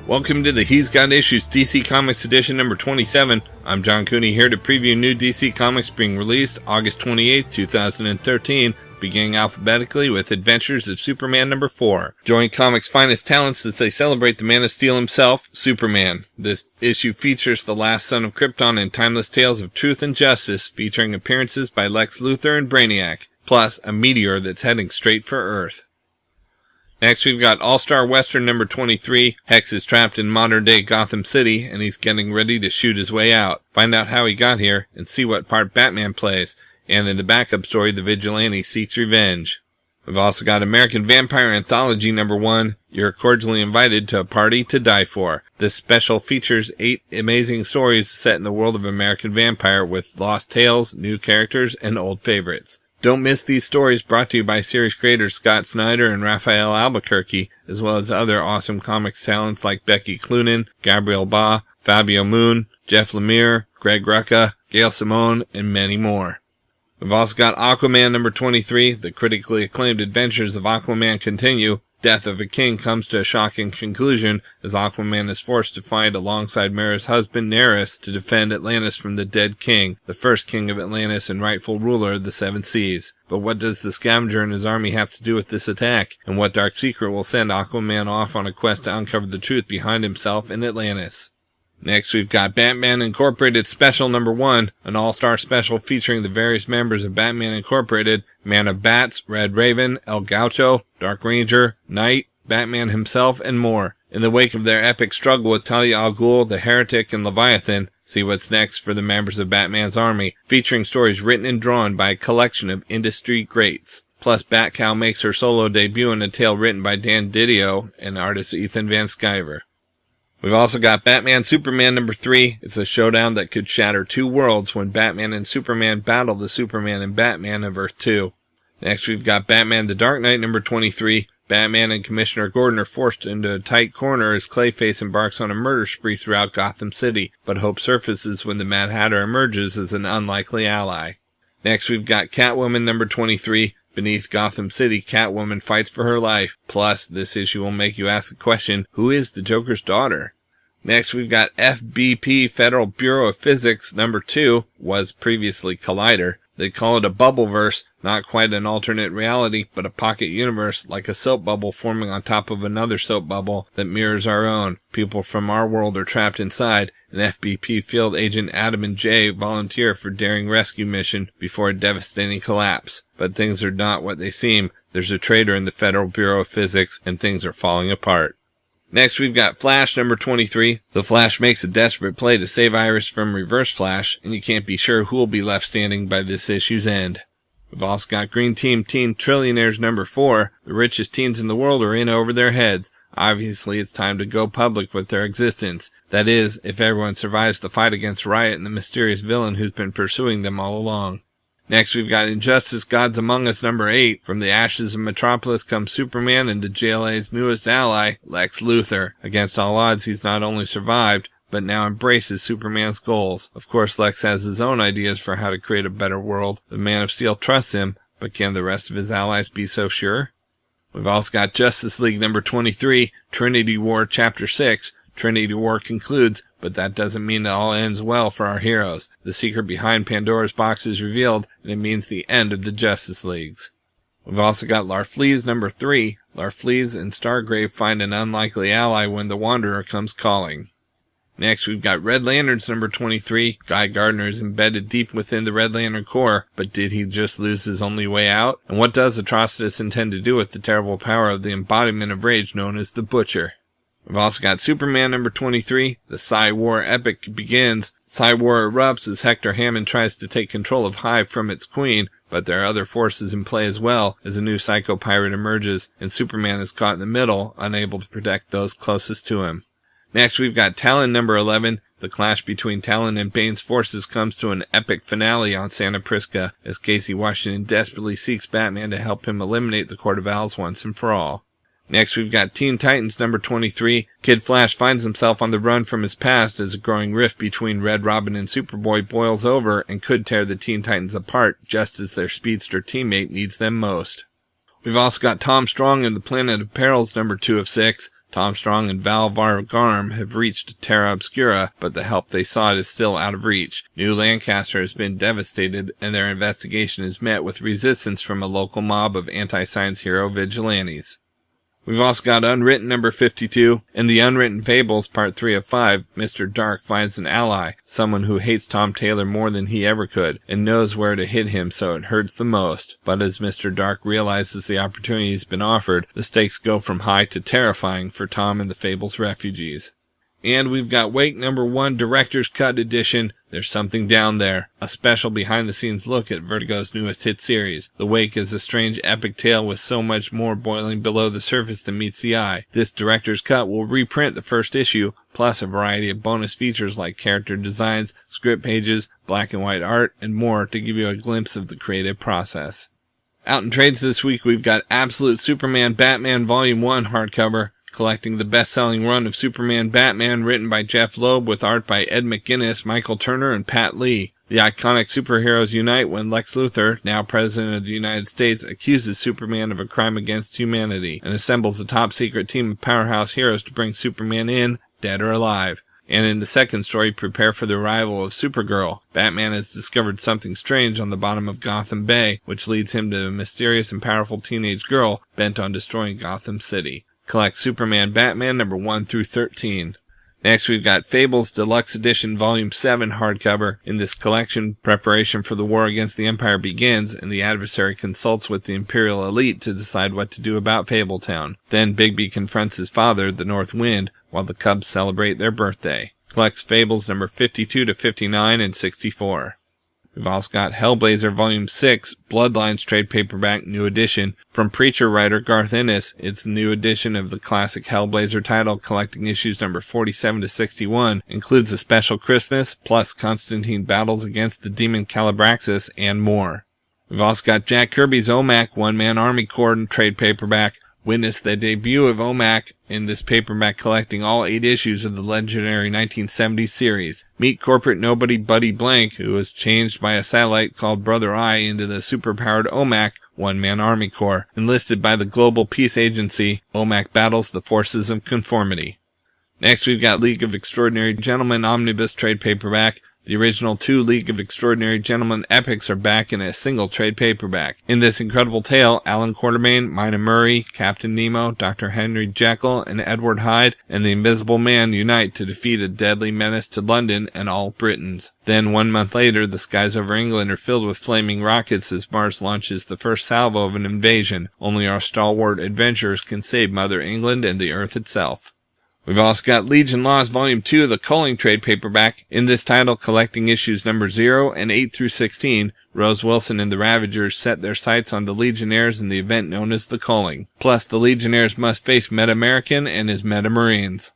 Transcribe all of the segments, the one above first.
Welcome to the He's Got Issues DC Comics Edition number 27. I'm John Cooney here to preview new DC Comics being released August 28, 2013, beginning alphabetically with Adventures of Superman number 4. Join comics' finest talents as they celebrate the Man of Steel himself, Superman. This issue features the last son of Krypton and timeless tales of truth and justice, featuring appearances by Lex Luthor and Brainiac, plus a meteor that's heading straight for Earth. Next, we've got All-Star Western number 23. Hex is trapped in modern-day Gotham City, and he's getting ready to shoot his way out. Find out how he got here, and see what part Batman plays. And in the backup story, the Vigilante seeks revenge. We've also got American Vampire Anthology number 1. You're cordially invited to a party to die for. This special features 8 amazing stories set in the world of American Vampire with lost tales, new characters, and old favorites. Don't miss these stories, brought to you by series creators Scott Snyder and Raphael Albuquerque, as well as other awesome comics talents like Becky Cloonan, Gabriel Ba, Fabio Moon, Jeff Lemire, Greg Rucka, Gail Simone, and many more. We've also got Aquaman number 23. The critically acclaimed adventures of Aquaman continue. Death of a King comes to a shocking conclusion as Aquaman is forced to fight alongside Mera's husband Nereus to defend Atlantis from the dead king, the first king of Atlantis and rightful ruler of the Seven Seas. But what does the Scavenger and his army have to do with this attack? And what dark secret will send Aquaman off on a quest to uncover the truth behind himself in Atlantis? Next, we've got Batman Incorporated Special number 1, an all-star special featuring the various members of Batman Incorporated, Man of Bats, Red Raven, El Gaucho, Dark Ranger, Knight, Batman himself, and more. In the wake of their epic struggle with Talia al Ghul, the Heretic, and Leviathan, see what's next for the members of Batman's army, featuring stories written and drawn by a collection of industry greats. Plus, Batcow makes her solo debut in a tale written by Dan Didio and artist Ethan Van Sciver. We've also got Batman Superman number 3. It's a showdown that could shatter two worlds when Batman and Superman battle the Superman and Batman of Earth 2. Next, we've got Batman the Dark Knight number 23. Batman and Commissioner Gordon are forced into a tight corner as Clayface embarks on a murder spree throughout Gotham City, but hope surfaces when the Mad Hatter emerges as an unlikely ally. Next, we've got Catwoman number 23. Beneath Gotham City, Catwoman fights for her life. Plus, this issue will make you ask the question, who is the Joker's daughter? Next, we've got FBP Federal Bureau of Physics number 2, was previously Collider. They call it a bubbleverse, not quite an alternate reality, but a pocket universe, like a soap bubble forming on top of another soap bubble that mirrors our own. People from our world are trapped inside, and FBP field agent Adam and Jay volunteer for daring rescue mission before a devastating collapse. But things are not what they seem. There's a traitor in the Federal Bureau of Physics, and things are falling apart. Next, we've got Flash number 23. The Flash makes a desperate play to save Iris from Reverse Flash, and you can't be sure who will be left standing by this issue's end. We've also got Green Team Teen Trillionaires number 4. The richest teens in the world are in over their heads. Obviously, it's time to go public with their existence. That is, if everyone survives the fight against Riot and the mysterious villain who's been pursuing them all along. Next, we've got Injustice Gods Among Us number 8. From the ashes of Metropolis comes Superman and the JLA's newest ally, Lex Luthor. Against all odds, he's not only survived, but now embraces Superman's goals. Of course, Lex has his own ideas for how to create a better world. The Man of Steel trusts him, but can the rest of his allies be so sure? We've also got Justice League number 23, Trinity War Chapter 6. Trinity War concludes, but that doesn't mean it all ends well for our heroes. The secret behind Pandora's box is revealed, and it means the end of the Justice Leagues. We've also got Larfleeze number 3. Larfleeze and Stargrave find an unlikely ally when the Wanderer comes calling. Next, we've got Red Lanterns number 23. Guy Gardner is embedded deep within the Red Lantern Corps, but did he just lose his only way out? And what does Atrocitus intend to do with the terrible power of the embodiment of rage known as the Butcher? We've also got Superman number 23. The Psy-War epic begins. Psy-War erupts as Hector Hammond tries to take control of Hive from its queen, but there are other forces in play as well as a new psycho-pirate emerges, and Superman is caught in the middle, unable to protect those closest to him. Next, we've got Talon number 11. The clash between Talon and Bane's forces comes to an epic finale on Santa Prisca, as Casey Washington desperately seeks Batman to help him eliminate the Court of Owls once and for all. Next, we've got Teen Titans number 23. Kid Flash finds himself on the run from his past as a growing rift between Red Robin and Superboy boils over and could tear the Teen Titans apart just as their speedster teammate needs them most. We've also got Tom Strong and the Planet of Perils number 2 of 6. Tom Strong and Val Garm have reached Terra Obscura, but the help they sought is still out of reach. New Lancaster has been devastated, and their investigation is met with resistance from a local mob of anti-science hero vigilantes. We've also got Unwritten number 52. In the Unwritten Fables, part 3 of 5, Mr. Dark finds an ally, someone who hates Tom Taylor more than he ever could, and knows where to hit him so it hurts the most. But as Mr. Dark realizes the opportunity he's been offered, the stakes go from high to terrifying for Tom and the Fables refugees. And we've got Wake number 1 Director's Cut Edition, There's Something Down There, a special behind-the-scenes look at Vertigo's newest hit series. The Wake is a strange epic tale with so much more boiling below the surface than meets the eye. This director's cut will reprint the first issue, plus a variety of bonus features like character designs, script pages, black and white art, and more to give you a glimpse of the creative process. Out in trades this week, we've got Absolute Superman Batman Volume 1 hardcover, collecting the best-selling run of Superman Batman written by Jeff Loeb with art by Ed McGuinness, Michael Turner, and Pat Lee. The iconic superheroes unite when Lex Luthor, now President of the United States, accuses Superman of a crime against humanity and assembles a top-secret team of powerhouse heroes to bring Superman in, dead or alive. And in the second story, prepare for the arrival of Supergirl. Batman has discovered something strange on the bottom of Gotham Bay, which leads him to a mysterious and powerful teenage girl bent on destroying Gotham City. Collect Superman Batman number 1 through 13. Next we've got Fables Deluxe Edition Volume 7 hardcover. In this collection, preparation for the war against the Empire begins, and the adversary consults with the Imperial elite to decide what to do about Fabletown. Then Bigby confronts his father, the North Wind, while the Cubs celebrate their birthday. Collects Fables number 52 to 59 and 64. We've also got Hellblazer Volume 6, Bloodlines trade paperback new edition. From Preacher writer Garth Ennis, it's a new edition of the classic Hellblazer title, collecting issues number 47 to 61. Includes a special Christmas, plus Constantine battles against the demon Calabraxis, and more. We've also got Jack Kirby's O.M.A.C. One-Man Army Corps trade paperback. Witness the debut of O.M.A.C. in this paperback, collecting all 8 issues of the legendary 1970s series. Meet corporate nobody Buddy Blank, who was changed by a satellite called Brother Eye into the superpowered O.M.A.C. One-Man Army Corps. Enlisted by the Global Peace Agency, O.M.A.C. battles the forces of conformity. Next we've got League of Extraordinary Gentlemen Omnibus trade paperback. The original 2 League of Extraordinary Gentlemen epics are back in a single trade paperback. In this incredible tale, Alan Quartermain, Mina Murray, Captain Nemo, Dr. Henry Jekyll, and Edward Hyde, and the Invisible Man unite to defeat a deadly menace to London and all Britons. Then 1 month later, the skies over England are filled with flaming rockets as Mars launches the first salvo of an invasion. Only our stalwart adventurers can save Mother England and the Earth itself. We've also got Legion Lost Volume 2, the Culling trade paperback. In this title, collecting issues number 0 and 8 through 16, Rose Wilson and the Ravagers set their sights on the Legionnaires in the event known as the Culling. Plus, the Legionnaires must face Meta-American and his Meta-Marines.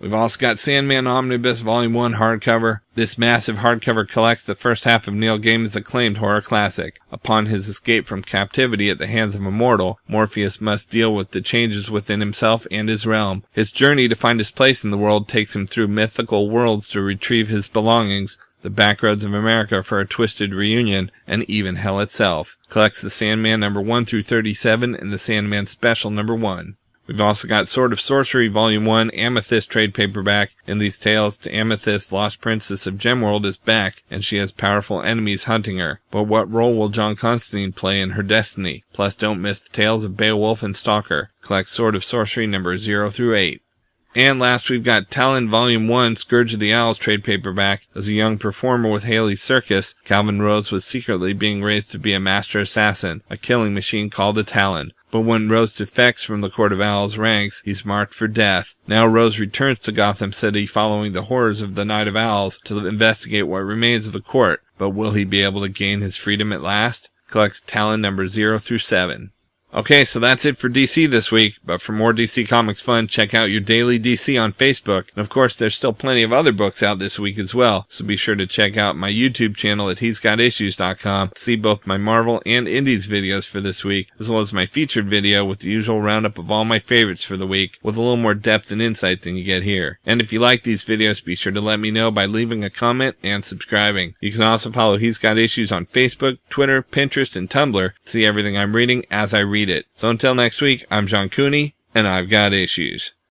We've also got Sandman Omnibus Volume 1 hardcover. This massive hardcover collects the first half of Neil Gaiman's acclaimed horror classic. Upon his escape from captivity at the hands of a mortal, Morpheus must deal with the changes within himself and his realm. His journey to find his place in the world takes him through mythical worlds to retrieve his belongings, the backroads of America for a twisted reunion, and even hell itself. Collects the Sandman number 1 through 37 and the Sandman Special number 1. We've also got Sword of Sorcery Volume 1 Amethyst trade paperback. In these tales, Amethyst, lost princess of Gemworld, is back, and she has powerful enemies hunting her. But what role will John Constantine play in her destiny? Plus, don't miss the tales of Beowulf and Stalker. Collect Sword of Sorcery number 0 through 8. And last, we've got Talon Volume 1, Scourge of the Owls trade paperback. As a young performer with Haley's Circus, Calvin Rose was secretly being raised to be a master assassin, a killing machine called a Talon. But when Rose defects from the Court of Owls ranks, he's marked for death. Now Rose returns to Gotham City following the horrors of the Night of Owls to investigate what remains of the court. But will he be able to gain his freedom at last? Collects Talon number 0 through 7. Okay, so that's it for DC this week, but for more DC Comics fun, check out your daily DC on Facebook. And of course, there's still plenty of other books out this week as well, so be sure to check out my YouTube channel at he'sgotissues.com to see both my Marvel and Indies videos for this week, as well as my featured video with the usual roundup of all my favorites for the week, with a little more depth and insight than you get here. And if you like these videos, be sure to let me know by leaving a comment and subscribing. You can also follow He's Got Issues on Facebook, Twitter, Pinterest, and Tumblr to see everything I'm reading as I read it. So until next week, I'm John Cooney, and I've got issues.